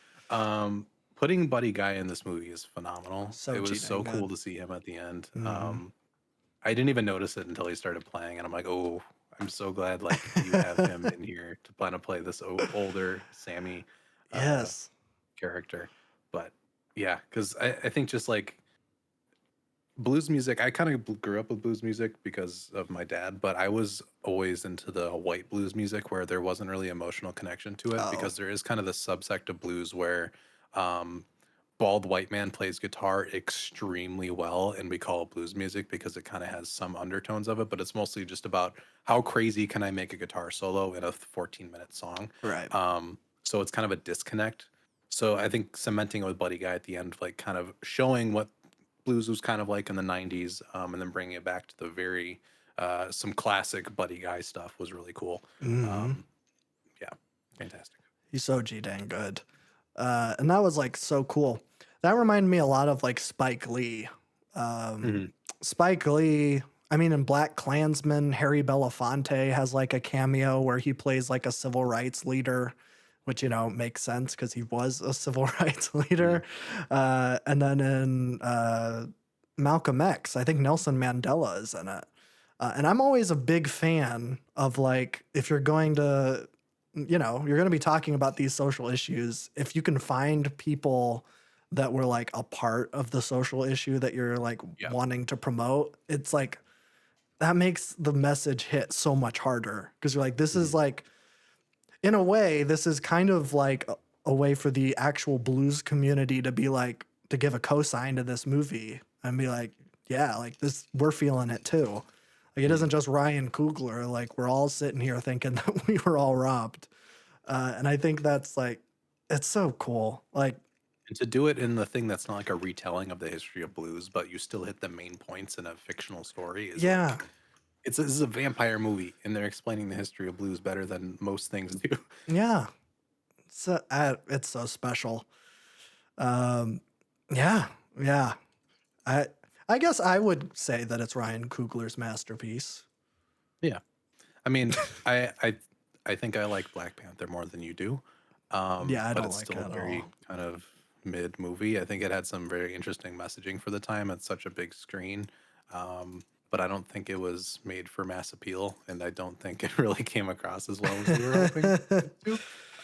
Putting Buddy Guy in this movie is phenomenal. so It was so cheating cool good. to see him at the end. Hmm. I didn't even notice it until he started playing, and I'm like, oh, I'm so glad like you have him in here to plan to play this older Sammy uh, Yes. character. But yeah, because I think just like blues music, I kind of grew up with blues music because of my dad, but I was always into the white blues music where there wasn't really emotional connection to it Oh, because there is kind of the subsect of blues where um, bald white man plays guitar extremely well, and we call it blues music because it kind of has some undertones of it, but it's mostly just about how crazy can I make a guitar solo in a 14-minute song. right. So it's kind of a disconnect. So I think cementing it with Buddy Guy at the end, like kind of showing what blues was kind of like in the 90s, and then bringing it back to the very some classic Buddy Guy stuff was really cool. Hmm. Um, yeah, fantastic. He's so G dang good. And that was like so cool. That reminded me a lot of like Spike Lee. Um, Hmm. Spike Lee, I mean, in Black Klansman, Harry Belafonte has like a cameo where he plays like a civil rights leader, which, you know, makes sense because he was a civil rights Hmm. leader. And then in Malcolm X, I think Nelson Mandela is in it. And I'm always a big fan of like, if you're going to, you know, you're going to be talking about these social issues, if you can find people that were like a part of the social issue that you're like Yeah. wanting to promote, it's like that makes the message hit so much harder because you're like, this is Hmm. like, in a way, this is kind of like a way for the actual blues community to be like, to give a cosign to this movie and be like, yeah, like this, we're feeling it too. Like it Hmm. isn't just Ryan Coogler. Like we're all sitting here thinking that we were all robbed. And I think that's like, it's so cool. Like, And to do it in the thing that's not like a retelling of the history of blues, but you still hit the main points in a fictional story is yeah, like this is a vampire movie, and they're explaining the history of blues better than most things do. yeah. It's so special. Um, yeah, yeah. I, I guess I would say that it's Ryan Coogler's masterpiece. Yeah. I mean, I I I think I like Black Panther more than you do, Yeah, I but don't it's like it still a at very all. kind of mid movie. I think it had some very interesting messaging for the time. It's such a big screen, but I don't think it was made for mass appeal, and I don't think it really came across as well as they were hoping it to.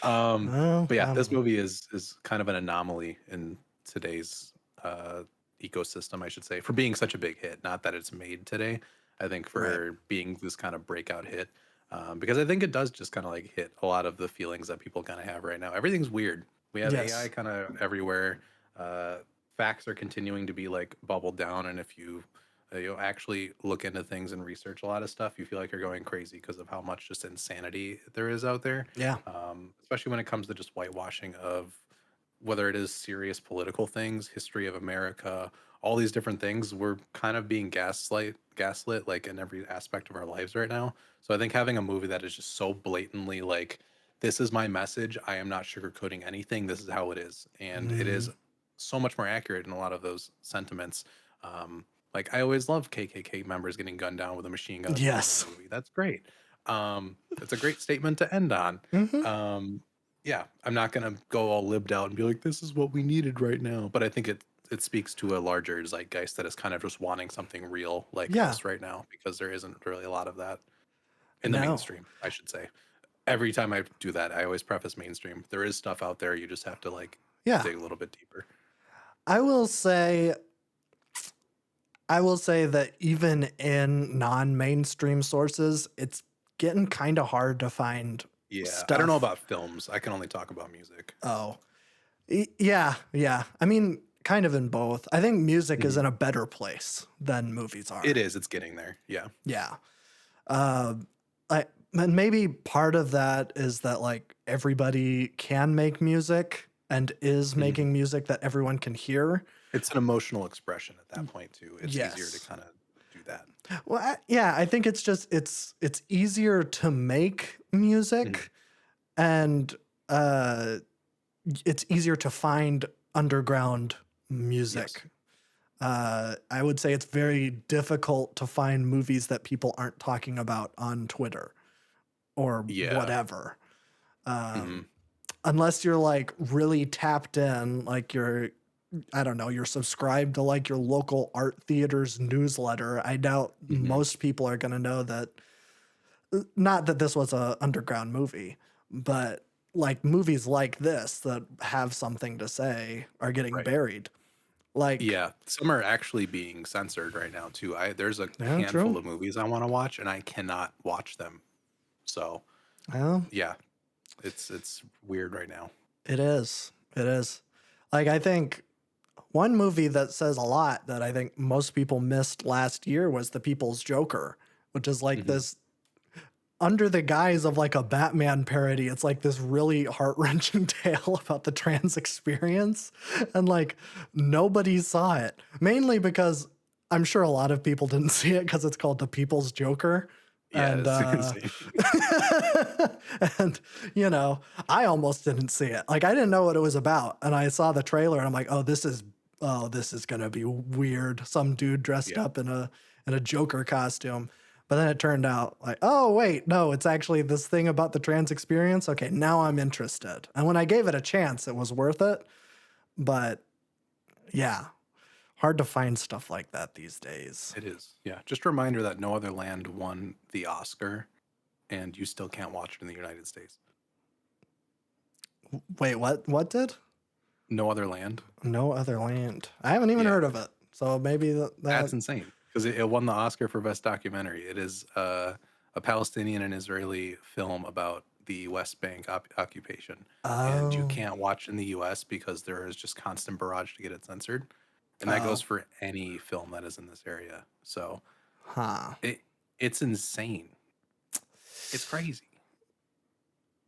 Well, But yeah, I don't this know. movie is kind of an anomaly in today's uh, ecosystem, I should say, for being such a big hit. Not that it's made today. I think Right. for being this kind of breakout hit, because I think it does just kind of like hit a lot of the feelings that people kind of have right now. Everything's weird. We have AI Yes. kind of everywhere. Uh, Facts are continuing to be like bubbled down, and if you actually look into things and research a lot of stuff, you feel like you're going crazy because of how much just insanity there is out there. Yeah. Especially when it comes to just whitewashing of whether it is serious political things, history of America, all these different things, we're kind of being gaslit like in every aspect of our lives right now. So I think having a movie that is just so blatantly like this is my message. I am not sugarcoating anything. This is how it is. And it is Mm, so much more accurate in a lot of those sentiments. Like I always love KKK members getting gunned down with a machine gun at the end of yes. the movie. That's great. It's a great statement to end on. Hmm. Um, yeah, I'm not gonna go all libbed out and be like, this is what we needed right now. But I think it speaks to a larger zeitgeist that is kind of just wanting something real like Yeah. this right now, because there isn't really a lot of that in the No. mainstream, I should say. Every time I do that, I always preface mainstream. There is stuff out there. You just have to like Yeah. dig a little bit deeper. I will say I will say that even in non-mainstream sources, it's getting kind of hard to find Yeah, I don't know stuff. about films. I can only talk about music. Oh, yeah, yeah. I mean, kind of in both. I think music is Mhm. in a better place than movies It are. is. It's getting there. Yeah. Yeah. Uh, and maybe part of that is that like everybody can make music and is Mhm. making music that everyone can hear. It's an emotional expression at that point too. It's easier to Yes. kind of do that. Well, yeah, I think it's just it's easier to make Mhm. music and uh it's easier to find underground Yes. music. I would say it's very difficult to find movies that people aren't talking about on Twitter or Yeah. whatever. Hmm. Um, unless you're like really tapped in, like you're, I don't know, you're subscribed to like your local art theater's newsletter. I doubt Hmm. most people are going to know that, not that this was a underground movie, but like movies like this that have something to say are getting Right. buried. Like, Yeah. Some are actually being censored right now too. There's a yeah, handful true. of movies I want to watch and I cannot watch them. So Well, yeah, it's weird right now. it is. It is. Like, I think one movie that says a lot that I think most people missed last year was The People's Joker, which is like Hmm. this under the guise of like a Batman parody. It's like this really heart wrenching tale about the trans experience. And like nobody saw it, mainly because I'm sure a lot of people didn't see it because it's called The People's Joker. Yeah, And, it's insane. and, you know, I almost didn't see it. Like I didn't know what it was about. And I saw the trailer and I'm like, oh, this is gonna be weird. Some dude dressed Yeah. up in a Joker costume. But then it turned out like, oh wait, no, it's actually this thing about the trans experience. Okay, now I'm interested. And when I gave it a chance, it was worth it. But yeah, hard to find stuff like that these days. It is. Yeah. Just a reminder that No Other Land won the Oscar and you still can't watch it in the United States. Wait, what? What did? No Other Land. No Other Land. I haven't even Yeah. heard of it. So maybe That's that. insane because it won the Oscar for Best Documentary. It is a Palestinian and Israeli film about the West Bank occupation. And you Oh, can't watch in the US because there is just constant barrage to get it censored. And that goes oh, for any film that is in this area. So huh. it's insane. It's crazy.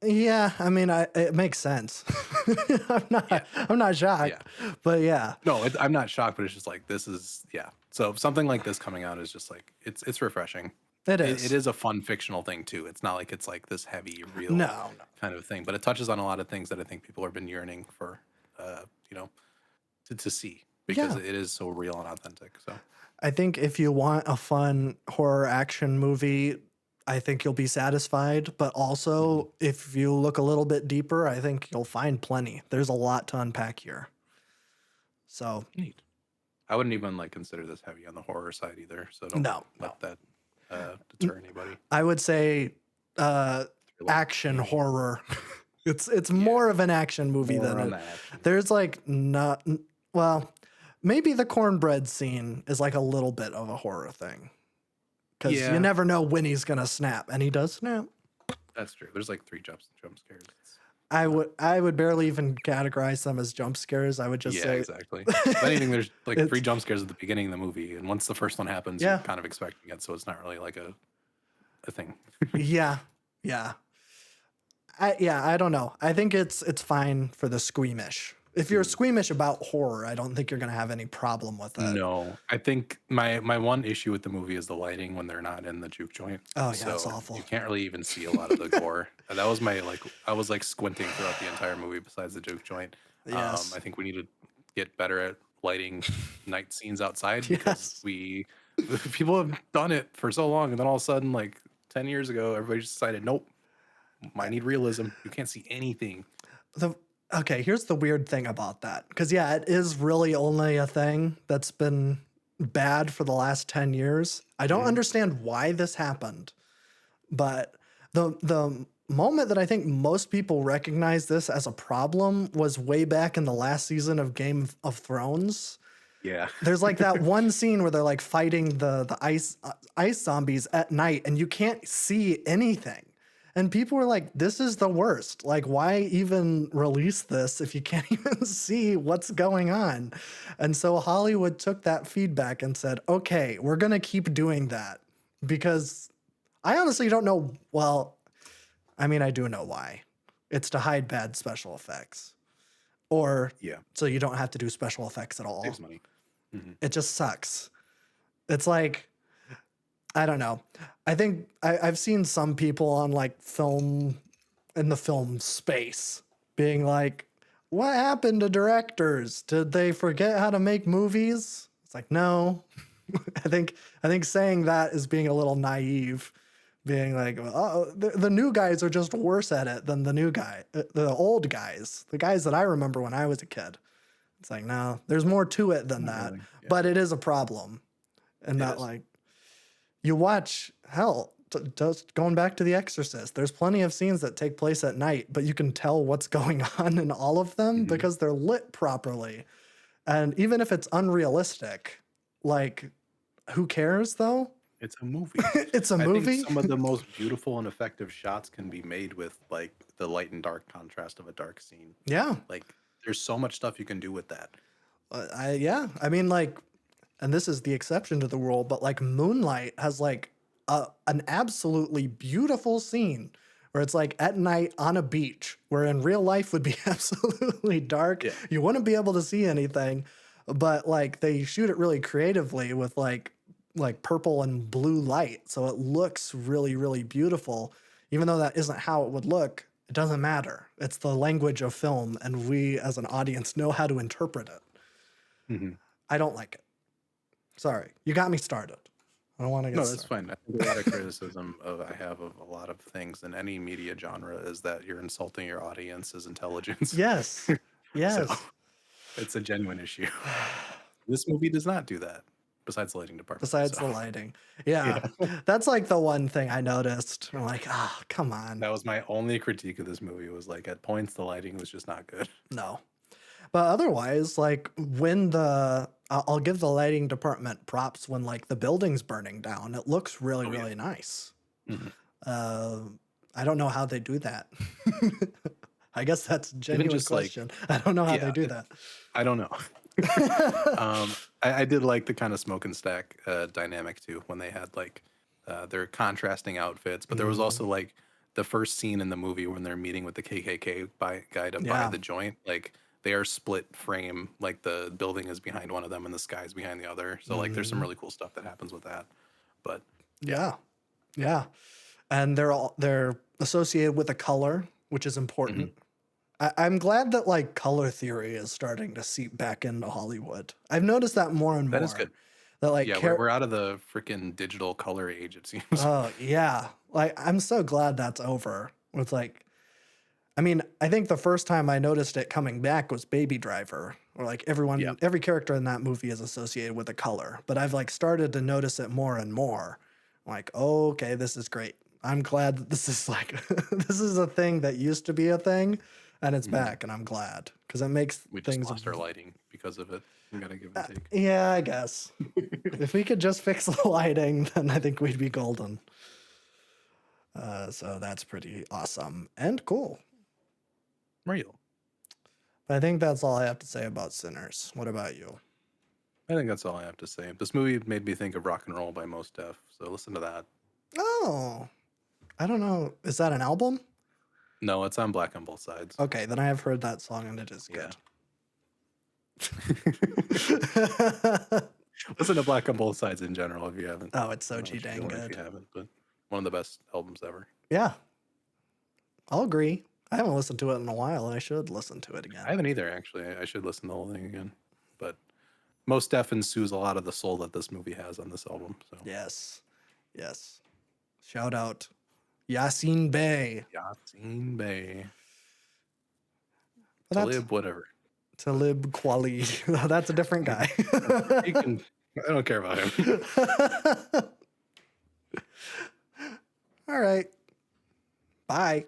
Yeah, I mean, it makes sense. I'm Yeah. I'm not Yeah. shocked, but yeah, No, I'm not shocked, but it's just like this is yeah. So something like this coming out is just like it's refreshing. it It is. is a fun fictional thing too. It's not like it's like this heavy, real No, no. kind of thing, but it touches on a lot of things that I think people have been yearning for, you know, to see because Yeah, it is so real and authentic. So I think if you want a fun horror action movie, I think you'll be satisfied. But mhm, also, if you look a little bit deeper, I think you'll find plenty. There's a lot to unpack here. So, neat. I wouldn't even like consider this heavy on the horror side either. So don't no, no. let that deter anybody. I would say uh, Thriller, action maybe. horror. It's Yeah, more of an action movie more than on it. the action. There's like not well, maybe the cornbread scene is like a little bit of a horror thing because you Yeah, never know when he's gonna snap, and he does snap. that's true. There's like three jump scares. It's not. I would barely even categorize them as jump scares. I would just Yeah, say exactly. If anything, there's like three it's jump scares at the beginning of the movie, and once the first one happens, you're yeah, kind of expecting it, so it's not really like a thing. yeah, yeah. I don't know. I think it's fine for the squeamish If you're squeamish about horror, I don't think you're gonna have any problem with it. No, I think my one issue with the movie is the lighting when they're not in the juke joint. Oh yeah, it's So awful. you can't really even see a lot of the gore. And that was my like I was like squinting throughout the entire movie besides the juke joint. Yes. I think we need to get better at lighting night scenes outside because Yes. we people have done it for so long and then all of a sudden like 10 years ago everybody just decided nope, I need realism. You can't see anything. The Okay, here's the weird thing about that. Because yeah, it is really only a thing that's been bad for the last 10 years. I don't Mhm. understand why this happened, but the moment that I think most people recognize this as a problem was way back in the last season of Game of Thrones. Yeah. There's like that one scene where they're like fighting the ice zombies at night and you can't see anything. And people were like, this is the worst. Like, why even release this if you can't even see what's going on? And so Hollywood took that feedback and said, okay, we're going to keep doing that because I honestly don't know. Well, I mean, I do know why. It's to hide bad special effects or Yeah. so you don't have to do special effects at Saves all. money. Mhm. It just sucks. It's like, I don't know. I think I've seen some people on like film in the film space being like, what happened to directors? Did they forget how to make movies? It's like, no. I think saying that is being a little naive, being like, oh, the new guys are just worse at it than the old guys, the guys that I remember when I was a kid. It's like, no, there's more to it than Not that, really. Yeah. but it is a problem. And It that is. like you watch hell just going back to The Exorcist, there's plenty of scenes that take place at night, but you can tell what's going on in all of them Mhm. because they're lit properly. And even if it's unrealistic, like who cares though? It's a movie. It's a I think movie. some of the most beautiful and effective shots can be made with like the light and dark contrast of a dark scene. Yeah. Like there's so much stuff you can do with that. I mean like, and this is the exception to the rule, but like Moonlight has like an absolutely beautiful scene where it's like at night on a beach where in real life would be absolutely dark. Yeah. You wouldn't be able to see anything, but like they shoot it really creatively with like purple and blue light. So it looks really, really beautiful. Even though that isn't how it would look, it doesn't matter. It's the language of film, and we as an audience know how to interpret it. Mhm. I don't like it. Sorry, you got me started. I don't want to get No, that's started. fine. I think a lot of criticism I have of a lot of things in any media genre is that you're insulting your audience's intelligence. Yes, So yes. it's a genuine issue. This movie does not do that, besides the lighting department. Besides So the lighting, yeah, yeah. that's like the one thing I noticed. I'm like, ah, come on, That was my only critique of this movie was like at points the lighting was just not good. no. But otherwise, like when I'll give the lighting department props when like the building's burning down. It looks really, Oh yeah. really nice. Mhm. Uh, I don't know how they do that. I guess that's a Even genuine just like question. I don't know how they yeah, do that. I don't know. I did like the kind of smoke and stack dynamic too when they had like their contrasting outfits, but there was Mm, also like the first scene in the movie when they're meeting with the KKK guy to buy yeah. the joint. Like they are split frame, like the building is behind one of them and the sky's behind the other. So like there's some Mm, really cool stuff that happens with that. But yeah, yeah. Yeah. And they're associated with a color, which is hmm important. I'm glad that like color theory is starting to seep back into Hollywood. I've noticed that more and that is good. more. That like Yeah, we're out of the freaking digital color age. It seems. oh yeah. Like I'm so glad that's over. It's like I mean, I think the first time I noticed it coming back was Baby Driver, or like Yeah. every character in that movie is associated with a color. But I've like started to notice it more and more. Like, oh, okay, this is great. I'm glad that this is like this is a thing that used to be a thing, and it's Mhm. back, and I'm glad because it makes We just things. lost our lighting because of it. We gotta give and take. Yeah, I guess if we could just fix the lighting, then I think we'd be golden. So that's pretty awesome and cool. Real. But I think that's all I have to say about Sinners. What about you? I think that's all I have to say. This movie made me think of Rock and Roll by Mos Def, so listen to that. Oh, I don't know. Is that an album? No, it's on Black on Both Sides. Okay, then I have heard that song and it is Yeah. good. Listen to Black on Both Sides in general if you haven't. Oh, it's I so don't know G what you're dang doing if good. you haven't, but one of the best albums ever. Yeah, I'll agree. I haven't listened to it in a while, and I should listen to it I again. haven't either, actually. I should listen to the whole thing again. But most Def ensues a lot of the soul that this movie has on this album. So Yes, yes. Shout out Yasin Bey. Yasin Bey, But that's Talib, whatever. Talib Kweli. That's a different guy. He can. I don't care about him. All right. Bye.